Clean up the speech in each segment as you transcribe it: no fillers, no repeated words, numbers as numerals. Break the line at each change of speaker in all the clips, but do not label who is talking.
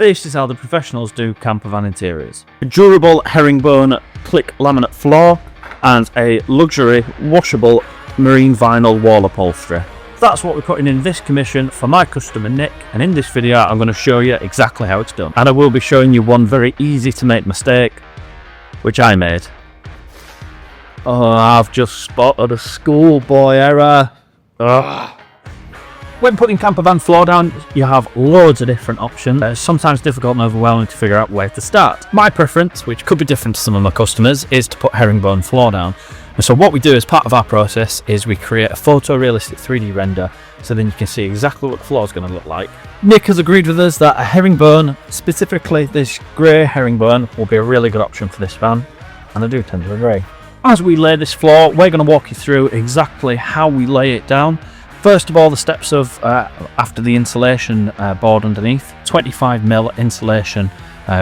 This is how the professionals do campervan interiors. A durable herringbone click laminate floor and a luxury washable marine vinyl wall upholstery. That's what we're putting in this commission for my customer Nick, and in this video I'm going to show you exactly how it's done. And I will be showing you one very easy to make mistake, which I made. Oh, I've just spotted a schoolboy error. Ugh. When putting campervan floor down, you have loads of different options. It's sometimes difficult and overwhelming to figure out where to start. My preference, which could be different to some of my customers, is to put herringbone floor down. And so what we do as part of our process is we create a photorealistic 3D render, so then you can see exactly what the floor is going to look like. Nick has agreed with us that a herringbone, specifically this grey herringbone, will be a really good option for this van, and I do tend to agree. As we lay this floor, we're going to walk you through exactly how we lay it down. First of all, the steps of after the insulation board underneath, 25mm insulation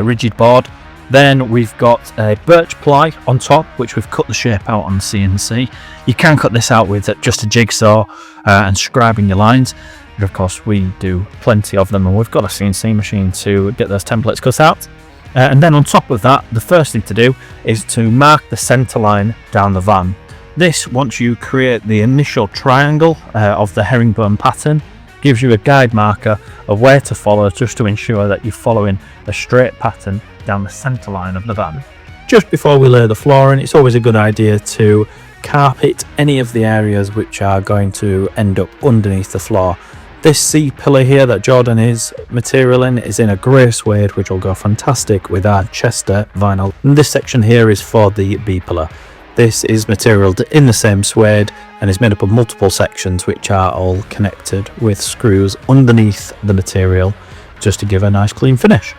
rigid board. Then we've got a birch ply on top, which we've cut the shape out on CNC. You can cut this out with just a jigsaw and scribing your lines. But of course, we do plenty of them, and we've got a CNC machine to get those templates cut out. And then on top of that, the first thing to do is to mark the centre line down the van. This, once you create the initial triangle of the herringbone pattern, gives you a guide marker of where to follow, just to ensure that you're following a straight pattern down the centre line of the van. Just before we lay the floor in, it's always a good idea to carpet any of the areas which are going to end up underneath the floor. This C-pillar here that Jordan is material in is in a grey suede, which will go fantastic with our Chester vinyl. And this section here is for the B-pillar. This is material in the same suede and is made up of multiple sections which are all connected with screws underneath the material, just to give a nice clean finish.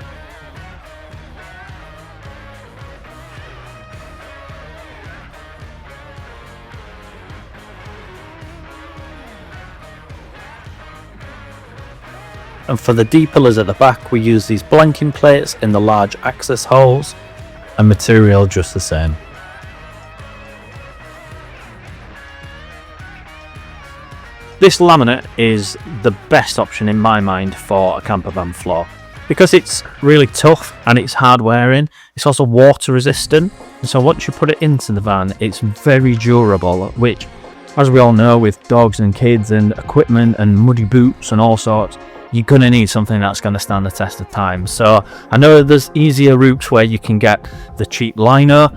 And for the D-pillars at the back, we use these blanking plates in the large access holes, and material just the same. This laminate is the best option in my mind for a campervan floor, because it's really tough and it's hard wearing. It's also water resistant, and so once you put it into the van, it's very durable, which, as we all know, with dogs and kids and equipment and muddy boots and all sorts, you're going to need something that's going to stand the test of time. So I know there's easier routes where you can get the cheap lino,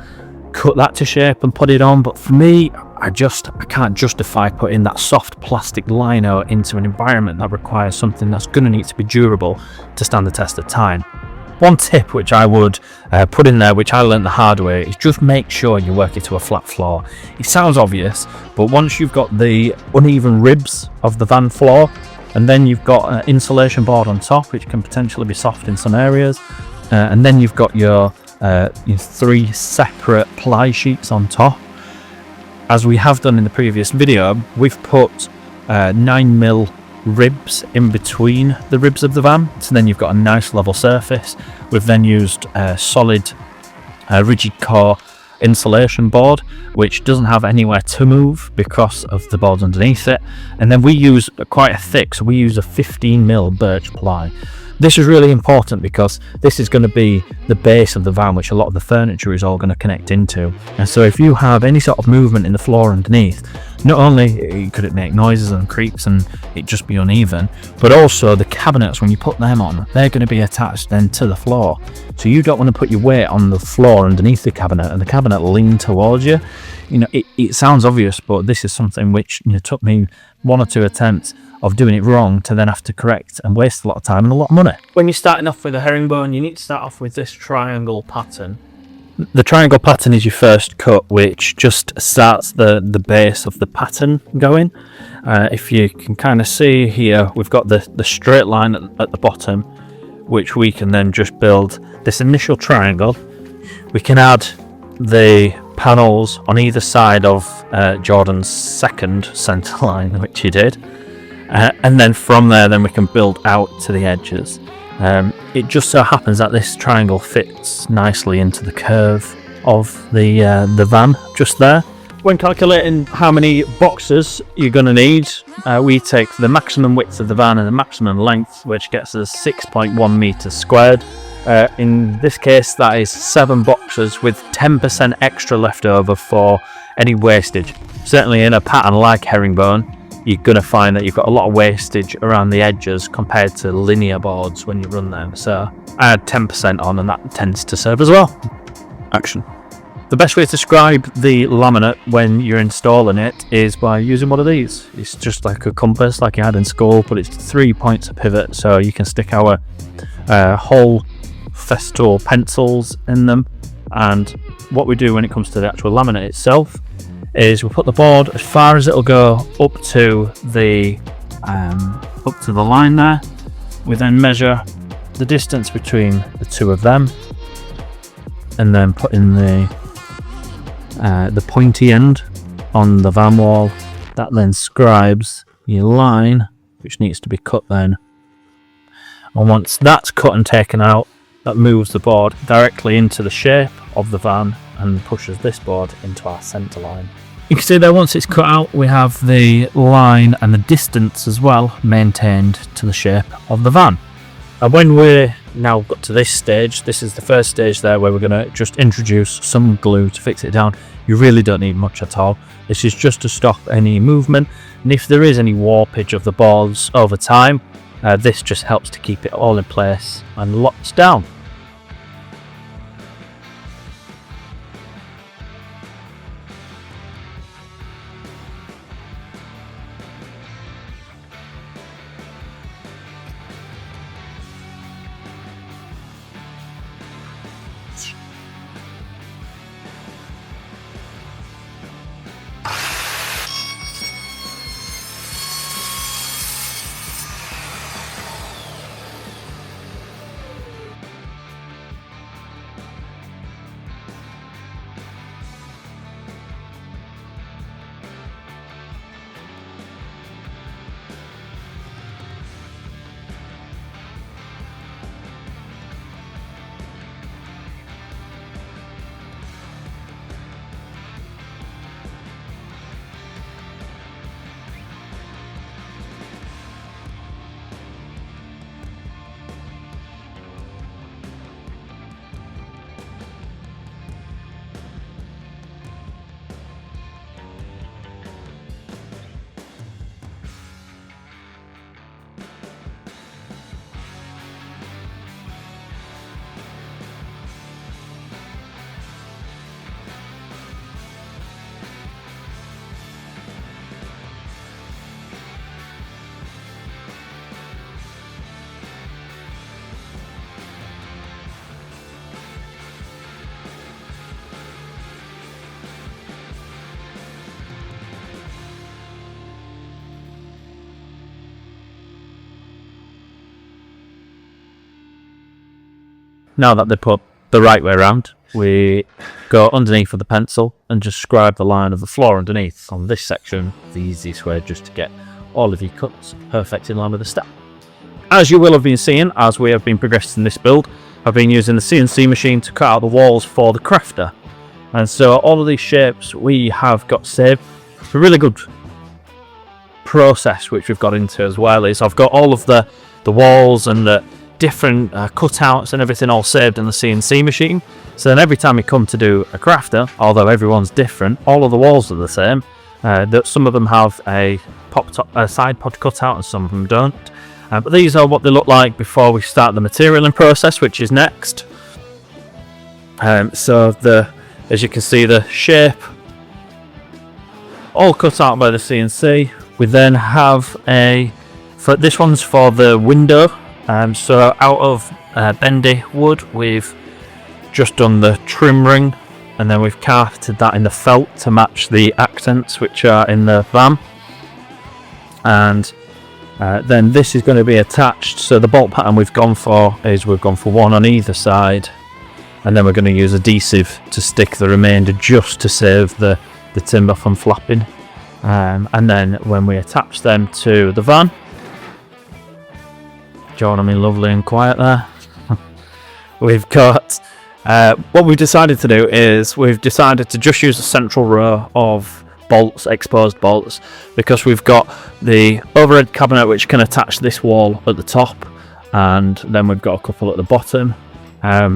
cut that to shape and put it on, but for me, I can't justify putting that soft plastic lino into an environment that requires something that's going to need to be durable to stand the test of time. One tip which I would put in there, which I learned the hard way, is just make sure you work it to a flat floor. It sounds obvious, but once you've got the uneven ribs of the van floor, and then you've got an insulation board on top, which can potentially be soft in some areas, and then you've got your 3 separate ply sheets on top. As we have done in the previous video, we've put 9mm ribs in between the ribs of the van, so then you've got a nice level surface. We've then used a solid rigid core insulation board, which doesn't have anywhere to move because of the boards underneath it, and then we use quite a thick, so we use a 15mm birch ply. This is really important because this is going to be the base of the van, which a lot of the furniture is all going to connect into. And so if you have any sort of movement in the floor underneath, not only could it make noises and creaks and it just be uneven, but also the cabinets, when you put them on, they're going to be attached then to the floor. So you don't want to put your weight on the floor underneath the cabinet and the cabinet lean towards you. You know, it sounds obvious, but this is something which took me 1 or 2 attempts of doing it wrong to then have to correct and waste a lot of time and a lot of money. When you're starting off with a herringbone, you need to start off with this triangle pattern. The triangle pattern is your first cut, which just starts the base of the pattern going. If you can kind of see here, we've got the straight line at the bottom, which we can then just build this initial triangle. We can add the panels on either side of Jordan's second centre line, which he did. And then from there, then we can build out to the edges. It just so happens that this triangle fits nicely into the curve of the van just there. When calculating how many boxes you're going to need, we take the maximum width of the van and the maximum length, which gets us 6.1 meters squared. In this case, that is 7 boxes with 10% extra left over for any wastage. Certainly in a pattern like herringbone, you're going to find that you've got a lot of wastage around the edges compared to linear boards when you run them. So I add 10% on, and that tends to serve as well. Action. The best way to describe the laminate when you're installing it is by using one of these. It's just like a compass like you had in school, but it's 3 points of pivot, so you can stick our whole festool pencils in them. And what we do when it comes to the actual laminate itself is we put the board as far as it'll go up to the line there. We then measure the distance between the two of them, and then put in the pointy end on the van wall. That then scribes your line, which needs to be cut then. And once that's cut and taken out, that moves the board directly into the shape of the van and pushes this board into our centre line. You can see there, once it's cut out, we have the line and the distance as well maintained to the shape of the van. And when we're now got to this stage, this is the first stage there where we're going to just introduce some glue to fix it down. You really don't need much at all. This is just to stop any movement, and if there is any warpage of the boards over time, this just helps to keep it all in place and locks down. Now that they're put the right way around, we go underneath with the pencil and just scribe the line of the floor underneath. On this section, the easiest way just to get all of your cuts perfect in line with the step. As you will have been seeing, as we have been progressing this build, I've been using the CNC machine to cut out the walls for the crafter. And so all of these shapes we have got saved. It's a really good process which we've got into as well, is I've got all of the walls and the different cutouts and everything all saved in the CNC machine. So then every time we come to do a crafter, although everyone's different, all of the walls are the same. Some of them have a side pod cutout and some of them don't. But these are what they look like before we start the materialing process, which is next. As you can see, the shape all cut out by the CNC. We then have this one's for the window. So out of bendy wood, we've just done the trim ring, and then we've carpeted that in the felt to match the accents which are in the van. And then this is going to be attached. So the bolt pattern we've gone for one on either side, and then we're going to use adhesive to stick the remainder just to save the timber from flapping. And then when we attach them to the van, John, I mean, lovely and quiet there. We've got What we've decided to do is we've decided to just use a central row of bolts, exposed bolts, because we've got the overhead cabinet which can attach this wall at the top, and then we've got a couple at the bottom.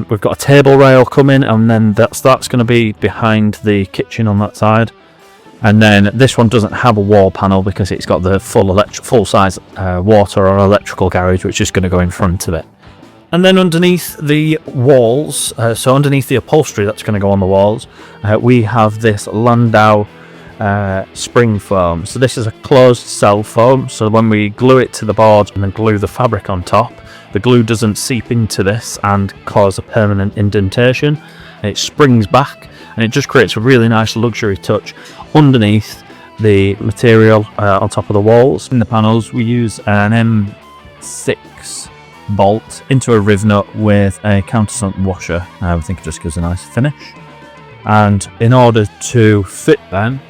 We've got a table rail coming, and then that's going to be behind the kitchen on that side. And then this one doesn't have a wall panel because it's got the full size water or electrical garage, which is going to go in front of it. And then underneath the walls, so underneath the upholstery that's going to go on the walls, we have this Landau spring foam. So this is a closed cell foam, so when we glue it to the board and then glue the fabric on top, the glue doesn't seep into this and cause a permanent indentation. It springs back and it just creates a really nice luxury touch underneath the material on top of the walls. In the panels we use an M6 bolt into a riv nut with a countersunk washer. I think it just gives a nice finish. And in order to fit them,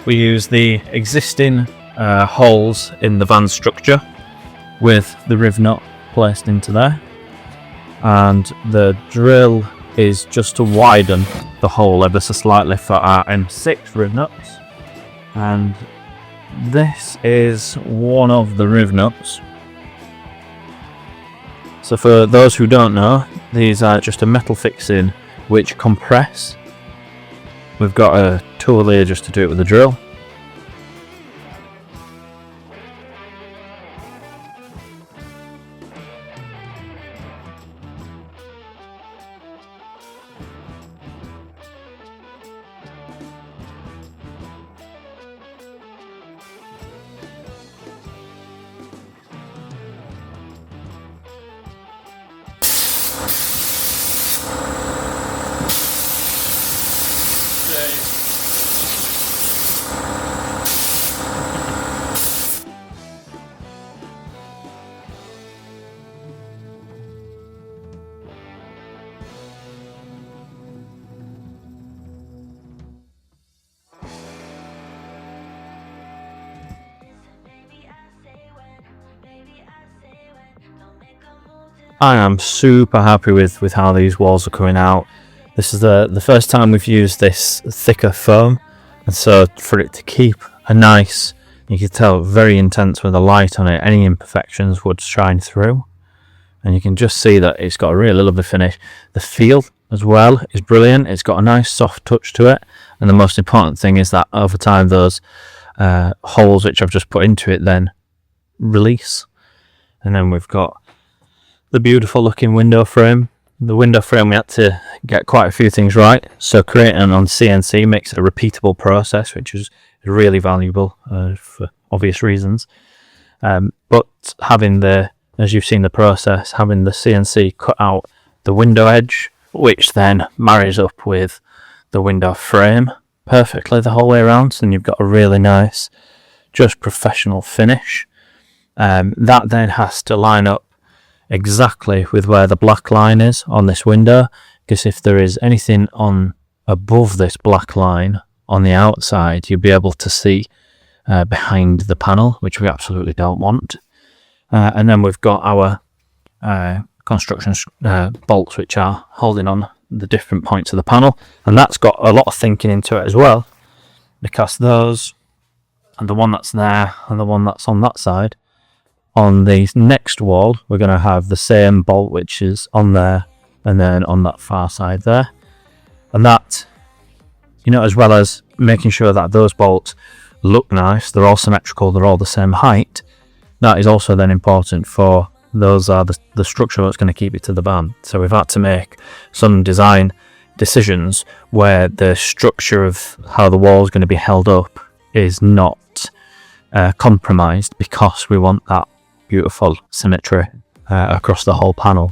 we use the existing holes in the van structure with the riv nut placed into there, and the drill is just to widen the hole ever so slightly for our M6 riv nuts. And this is one of the riv nuts. So for those who don't know, these are just a metal fixing which compress. We've got a tool here just to do it with a drill. I am super happy with how these walls are coming out. This is the first time we've used this thicker foam, and so for it to keep a nice, you can tell, very intense with the light on it, any imperfections would shine through. And you can just see that it's got a really lovely finish. The feel as well is brilliant. It's got a nice soft touch to it, and the most important thing is that over time those holes which I've just put into it then release. And then we've got the beautiful looking window frame. The window frame, we had to get quite a few things right, so creating on CNC makes it a repeatable process, which is really valuable for obvious reasons. But having as you've seen the process, having the CNC cut out the window edge, which then marries up with the window frame perfectly the whole way around, and you've got a really nice, just professional finish. That then has to line up exactly with where the black line is on this window, because if there is anything on above this black line on the outside, you'll be able to see behind the panel, which we absolutely don't want. And then we've got our construction bolts which are holding on the different points of the panel, and that's got a lot of thinking into it as well, because those, and the one that's there and the one that's on that side, on the next wall we're going to have the same bolt which is on there and then on that far side there. And that, you know, as well as making sure that those bolts look nice, they're all symmetrical, they're all the same height, that is also then important for those are the structure that's going to keep it to the van. So we've had to make some design decisions where the structure of how the wall is going to be held up is not compromised, because we want that beautiful symmetry across the whole panel.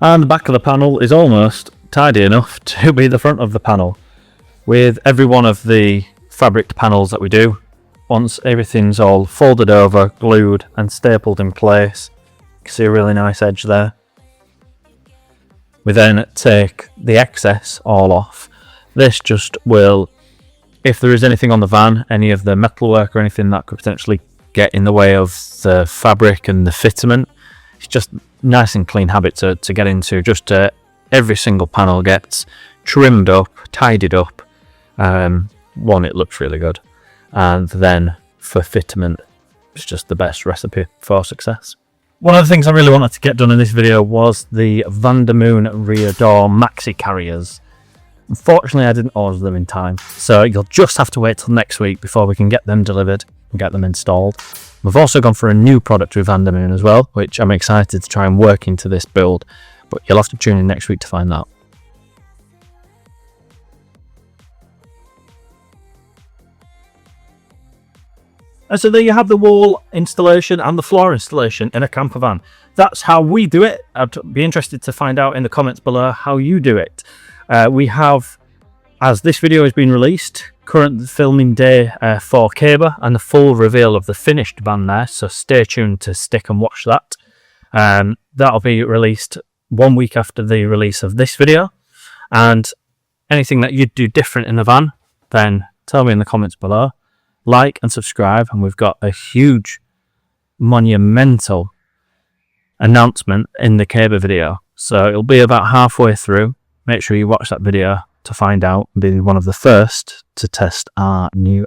And the back of the panel is almost tidy enough to be the front of the panel. With every one of the fabric panels that we do, once everything's all folded over, glued and stapled in place, you can see a really nice edge there. We then take the excess all off This just will, if there is anything on the van, any of the metalwork or anything that could potentially get in the way of the fabric and the fitment, it's just nice and clean habit to get into. Just every single panel gets trimmed up, tidied up. One, it looks really good, and then for fitment, it's just the best recipe for success. One of the things I really wanted to get done in this video was the Vandermoon rear door maxi carriers. Unfortunately, I didn't order them in time, so you'll just have to wait till next week before we can get them delivered and get them installed. We've also gone for a new product with Vandermoon as well, which I'm excited to try and work into this build, but you'll have to tune in next week to find out. And so there you have the wall installation and the floor installation in a camper van. That's how we do it. I'd be interested to find out in the comments below how you do it. We have, as this video has been released, current filming day for Camper and the full reveal of the finished van there, so stay tuned to stick and watch that. That'll be released 1 week after the release of this video, and anything that you'd do different in the van, then tell me in the comments below. Like and subscribe, and we've got a huge monumental announcement in the Camper video, so it'll be about halfway through. Make sure you watch that video to find out and be one of the first to test our new